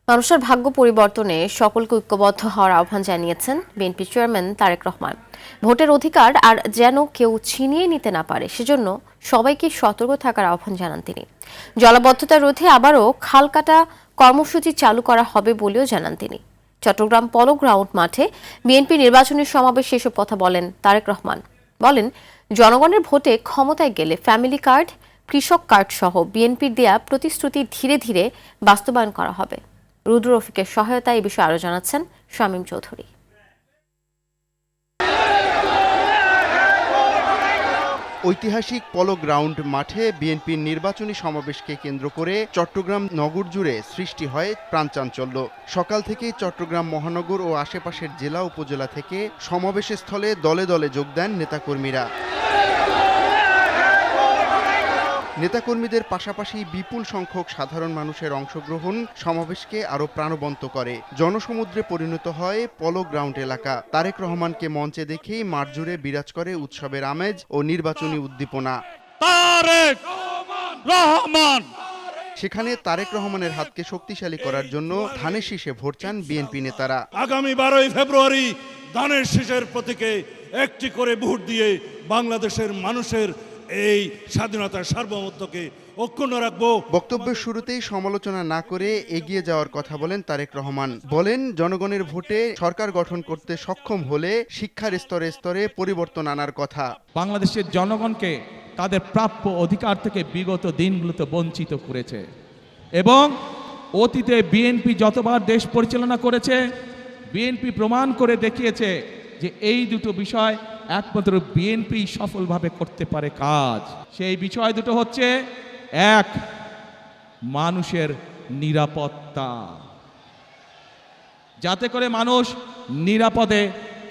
মানুষের ভাগ্য পরিবর্তনে সকলকে ঐক্যবদ্ধ হওয়ার আহ্বান জানিয়েছেন বিএনপি চেয়ারম্যান তারেক রহমান। ভোটের অধিকার আর যেন কেউ ছিনিয়ে নিতে না পারে সেজন্য সবাইকে সতর্ক থাকার আহ্বান জানান তিনি। জলাবদ্ধতা রোধে আবারও খাল কাটা কর্মসূচি চালু করা হবে বলেও জানান তিনি। চট্টগ্রাম পলো গ্রাউন্ড মাঠে বিএনপি নির্বাচনী সমাবেশে এসব কথা বলেন তারেক রহমান। বলেন, জনগণের ভোটে ক্ষমতায় গেলে ফ্যামিলি কার্ড, কৃষক কার্ড সহ বিএনপির দেয়া প্রতিশ্রুতি ধীরে ধীরে বাস্তবায়ন করা হবে। রুদ্র রফিকের সহায়তায় এই বিষয়ে আরো জানাচ্ছেন শামীম চৌধুরী। ঐতিহাসিক পলো গ্রাউন্ড মাঠে বিএনপির নির্বাচনী সমাবেশকে কেন্দ্র করে চট্টগ্রাম নগর জুড়ে সৃষ্টি হয় প্রাণচাঞ্চল্য। সকাল থেকেই চট্টগ্রাম মহানগর ও আশেপাশের জেলা উপজেলা থেকে সমাবেশ স্থলে দলে দলে যোগ দেন নেতাকর্মীরা। নেতাকর্মীদের পাশাপাশি বিপুল সংখ্যক সাধারণ মানুষের অংশগ্রহণ সমাবেশকে আরো প্রাণবন্ত করে। জনসমুদ্রে পরিণত হয় পলো গ্রাউন্ড এলাকা। তারেক রহমানকে মঞ্চে দেখেই মাঠ জুড়ে বিরাজ করে উৎসবের আমেজ ও নির্বাচনী উদ্দীপনা। তারেক রহমান। সেখানে তারেক রহমানের হাতকে শক্তিশালী করার জন্য ধানের শীষে ভোট চান বিএনপি নেতারা। আগামী 12 ফেব্রুয়ারি ধানের শীষের প্রতীকে একটি করে ভোট দিয়ে বাংলাদেশের মানুষের এই স্বাধীনতার সার্বভৌমত্বকে অক্ষুণ্ণ রাখবো। বক্তব্যের শুরুতেই সমালোচনা না করে এগিয়ে যাওয়ার কথা বলেন তারেক রহমান। বলেন, জনগণের ভোটে সরকার গঠন করতে সক্ষম হলে শিক্ষার স্তরে স্তরে পরিবর্তন আনার কথা। বাংলাদেশের জনগণকে তাদের প্রাপ্য অধিকার থেকে বিগত দিনগুলোতে বঞ্চিত করেছে এবং অতীতে বিএনপি যতবার দেশ পরিচালনা করেছে বিএনপি প্রমাণ করে দেখিয়েছে যে এই দুটো বিষয় একমাত্র বিএনপি সফলভাবে করতে পারে কাজ। সেই বিষয় দুটো হচ্ছে, এক, মানুষের নিরাপত্তা, যাতে করে মানুষ নিরাপদে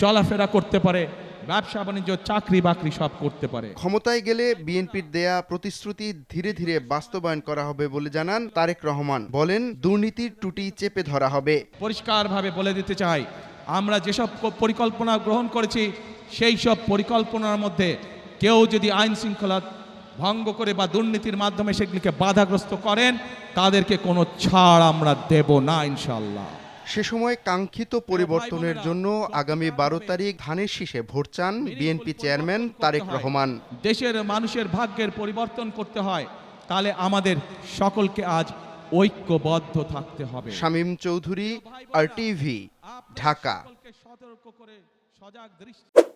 চলাফেরা করতে পারে, ব্যবসা বাণিজ্য, চাকরি বাকরি সব করতে পারে। ক্ষমতায় গেলে বিএনপির দেয়া প্রতিশ্রুতি ধীরে ধীরে বাস্তবায়ন করা হবে বলে জানান তারেক রহমান। বলেন, দুর্নীতির টুটি চেপে ধরা হবে। পরিষ্কারভাবে বলে দিতে চাই, আমরা যেসব পরিকল্পনা গ্রহণ করেছি সেই সব পরিকল্পনার মধ্যে কেউ যদি আইন শৃঙ্খলা ভঙ্গ করে বা দুর্নীতির মাধ্যমে সেগুলিকে বাধাগ্রস্ত করেন তাদেরকে কোনো ছাড় আমরা দেব না ইনশাআল্লাহ। সে সময় কাঙ্ক্ষিত পরিবর্তনের জন্য আগামী 12 তারিখ ধানের শীষে ভোট চান বিএনপি চেয়ারম্যান তারেক রহমান। দেশের মানুষের ভাগ্যের পরিবর্তন করতে হয়, তাহলে আমাদের সকলকে আজ ঐক্যবদ্ধ থাকতে হবে। শামীম চৌধুরী, RTV, ঢাকা। সতর্ক করে সজাগ দৃষ্টি